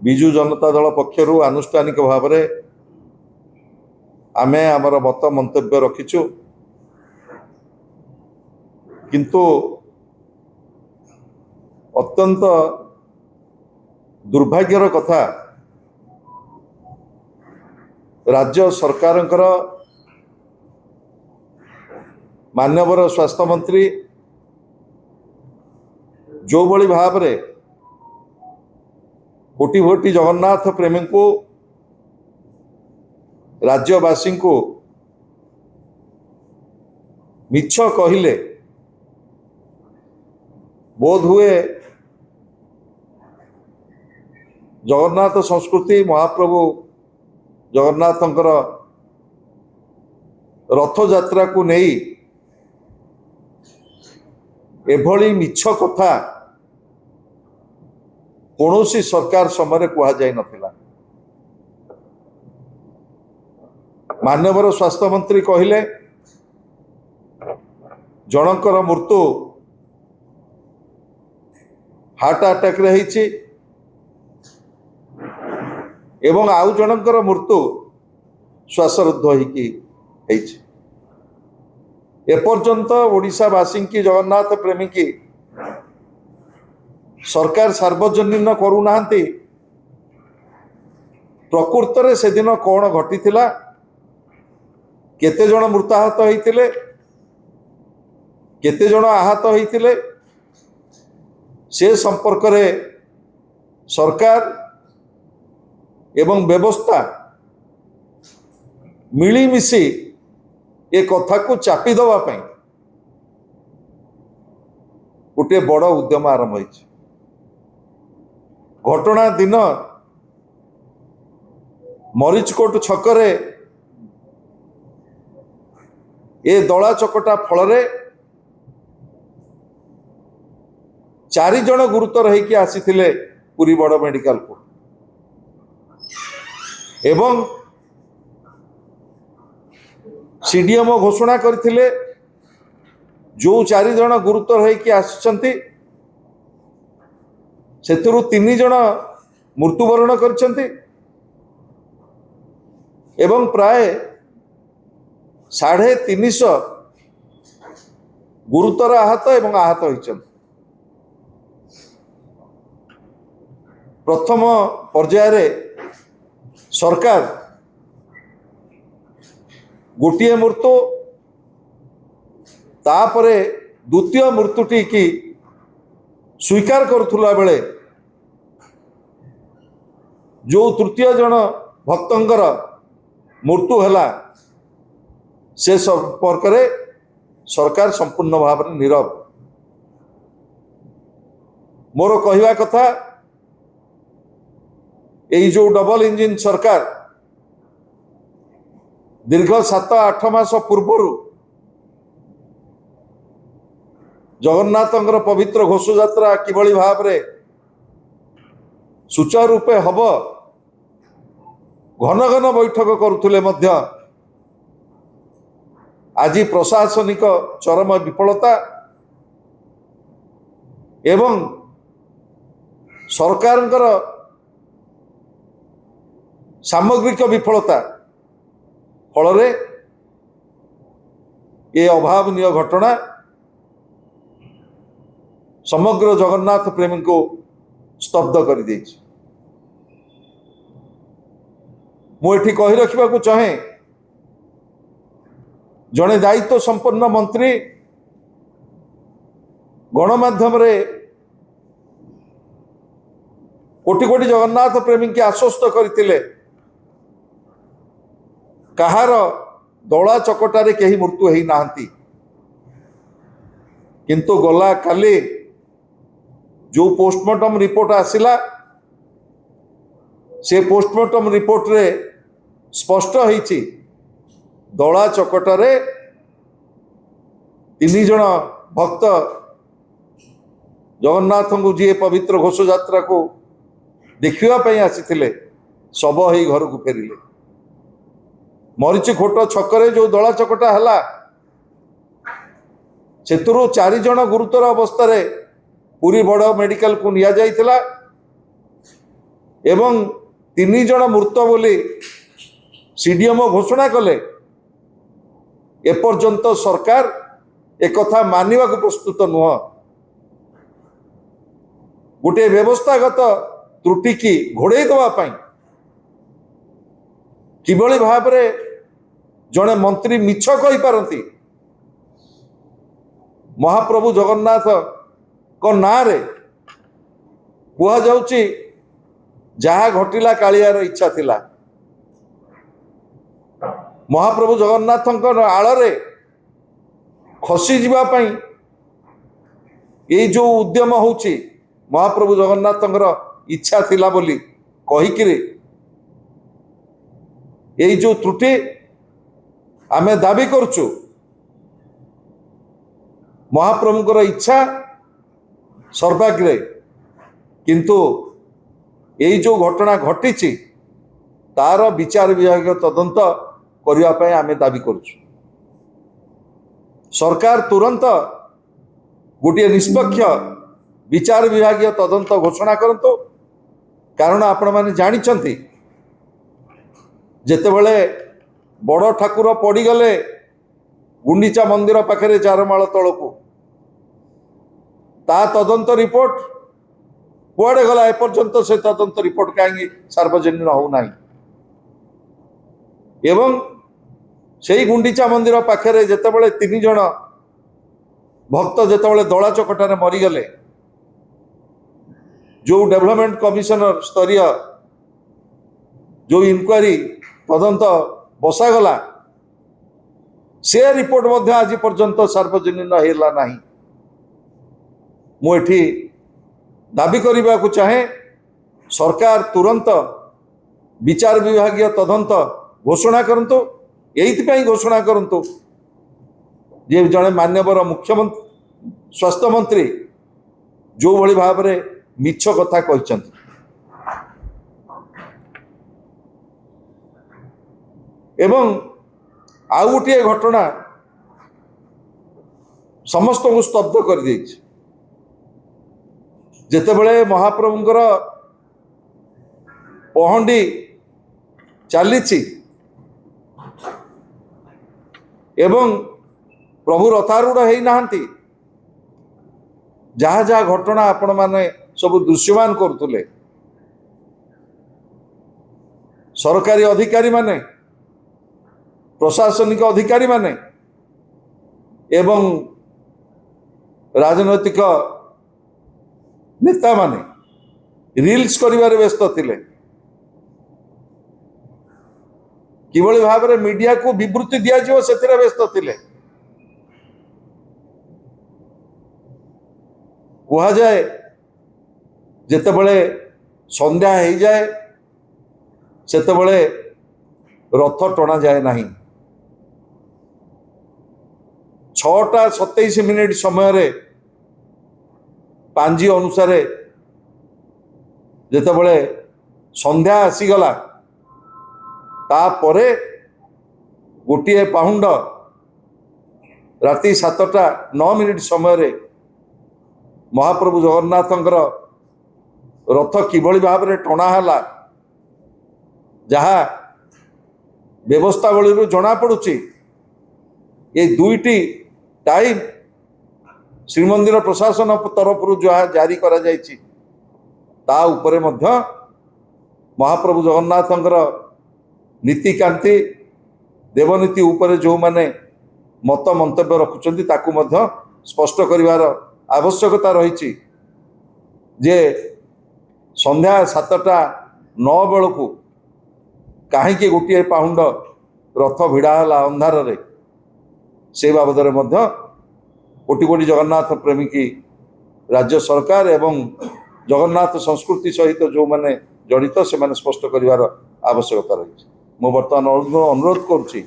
विजु जनता दल पक्षरु आनुष्ठानिक भाव में आमे आमर मत मंतव्य रखिचु किंतु अत्यंत दुर्भाग्यर कथा राज्य सरकारंकर माननीय स्वास्थ्य मंत्री जो भली भाव रे कोटि कोटि जगन्नाथ प्रेमी को राज्यवासी को मिछ कहिले बोध हुए जगन्नाथ संस्कृति महाप्रभु जगन्नाथंकर रथ यात्रा को नहीं एभली मिछ कथा कौनसी सरकार समय कह जाई नथिला। माननीय स्वास्थ्य मंत्री कहिले जनकर मृत्यु हार्ट अटैक रे होईछि एवं आउ जनकर मृत्यु श्वासरुद्ध होईकि होईछि। एपर्यंत ओडिशावासी की जगन्नाथ प्रेमी की सरकार सार्वजनीन करूना प्रकृत रे से दिन कौन घटी केते जन मृताहत होइतिले केते जन आहत होइतिले से संपर्क रे सरकार एवं व्यवस्था मिलीमिशी ए कथा को चापी दवा पई गोटे बड़ उद्यम आरंभ होइछि। घटना दिन मरीचकोट छकरे ए दला चकटा फल चारि जन गुरुतर होइकि आसीथिले पुरी बड़ मेडिकल को एवं सीडीएमओ घोषणा करथिले जो चारि जन गुरुतर होइकि आछंती सेतुरु 3 जन मृत्युवरण करछंती एवं प्राय 350 गुरुतर आहत एवं आहत होइछंती। प्रथम पर्याय रे सरकार गोटे मृत्यु तापरे द्वितीय मृत्युटी की स्वीकार करुला बेले जो तृतीय जन भक्तंकर मृत्यु हैला से संपर्क रे सरकार संपूर्ण भाव में नीरव। मोर कहवा कथा यही जो डबल इंजिन सरकार दीर्घ 7-8 मास पूर्व जगन्नाथंकर पवित्र घोष यात्रा किभली भाव रे सुचारू रूपे हब घन घन बैठक करुले मध्य आज प्रशासनिक चरम विफलता एवं सरकारंकर सामग्रिक विफलता फल ये अभावनीय घटना समग्र जगन्नाथ प्रेमी को स्तब्ध कर दी। मुझे कही रखा चाहे जड़े दायित्व संपन्न मंत्री गणमाध्यम रे कोटि कोटि जगन्नाथ प्रेमी की आश्वस्त करते कहार दला चकटारे कहीं मृत्यु है नाहंती किंतु गला काली जो पोस्टमार्टम रिपोर्ट आसिला से पोस्टमार्टम रिपोर्ट रे स्पष्ट होईची दला चकटारे 3 जन भक्त जगन्नाथ को जी पवित्र घोष यात्रा को देखा आसी शब हो घर को फेरिले। मरीचकोट छकरे जो दला चकटा है से 4 जन गुरुतर अवस्था पुरी बड़ मेडिकल को निया जाइथिला एवं 3 जण मृत बोली सीडीएमओ घोषणा कले एपर्यंत सरकार एक कथा मानिबा को प्रस्तुत नुह। गोटे व्यवस्थागत त्रुटि की घोड़े दवाई किभली भाव में जड़े मंत्री मिछ कही पारती महाप्रभु जगन्नाथ को ना रे कुआ जाउची जहा घटिला कालियार इच्छा थिला महाप्रभु जगन्नाथ आଳରେ खसी जीवा पई ये जो उद्यम होउची महाप्रभु जगन्नाथ इच्छा थिला बोली कहिकिरे ये जो त्रुटि आमे दाबी करचु महाप्रभुଙ୍କର इच्छा सर्वाग्रे किंतु यही जो घटना घटी तार विचार विभाग तदंत करने आमे दाबी करचु। सरकार तुरंत गोटे निष्पक्ष विचार विभाग तदंत घोषणा करंतु कारण आपण माने जानिछंती जेतेबेले बड़ ठाकुर पड़गले गुंडीचा मंदिर पाखे चारमाल तलकू ता तदंत रिपोर्ट कुआडे गला एपर्यंत से तदंत रिपोर्ट कहीं सार्वजनिक होना एवं से गुंडीचा मंदिर पाखे जितेबाला 3 जण भक्त जितेबाला दला चकटारे मरीगले जो डेवलपमेंट कमिशनर स्तरीय जो इनक्वारी तदंत बसागला से रिपोर्ट मध्य आज पर्यंत सार्वजनिक है ना। मुझे दाबी करने को चाहे सरकार तुरंत विचार विभाग तदंत घोषणा करंतु यही घोषणा करंतु जे जड़े मान्यवर मुख्यमंत्री स्वास्थ्य मंत्री जो भली भाव में मिछ कथा कहते एवं आउ गोटे घटना समस्त को स्तब्ध कर देछि जेतेबेले महाप्रभुंकर पहंडी चली एवं प्रभु रथारूढ़ है नहांती जहा जहा घटना आपण माने सब दृश्यमान करतुले सरकारी अधिकारी माने प्रशासनिक अधिकारी माने एवं राजनैतिक नेता माने रील्स करिवारे व्यस्त थिले किभली भाव में मीडिया को विवृत्ति दिया जिवो सेथिरे व्यस्त थिले कहा जाए जेतेबेले संध्या हो जाए सेतेबेले रथ टणा जाए नहीं 6:27 समय रे पांजी अनुसार जेतेबेले संध्या आसीगला तापरे गोटे पाउंड राति 7:09 समय रे महाप्रभु जगन्नाथंकर रथ किभली भाव में टणा हला जहा व्यवस्थावली जना पड़ुची ये दुईटी टाइम श्रीमंदिर प्रशासन तरफ जहाँ जारी करा जायछि ता उपरे मध्य महाप्रभु जगन्नाथंकर नीतिकांति देवनीति उपरे जो माने मत मंतव्य रखुचंती ताकू मध्य स्पष्ट करिवार आवश्यकता रही जे संध्या 7:09 बेलू कहीं गोटे पाउंड रथ भिड़ाला अंधार रे से बाबद कोटि कोटि जगन्नाथ प्रेमी की राज्य सरकार एवं जगन्नाथ संस्कृति सहित जो माने जड़ित से माने स्पष्ट करिवार आवश्यकता रही। मु बर्तमान अनुरोध करुच्ची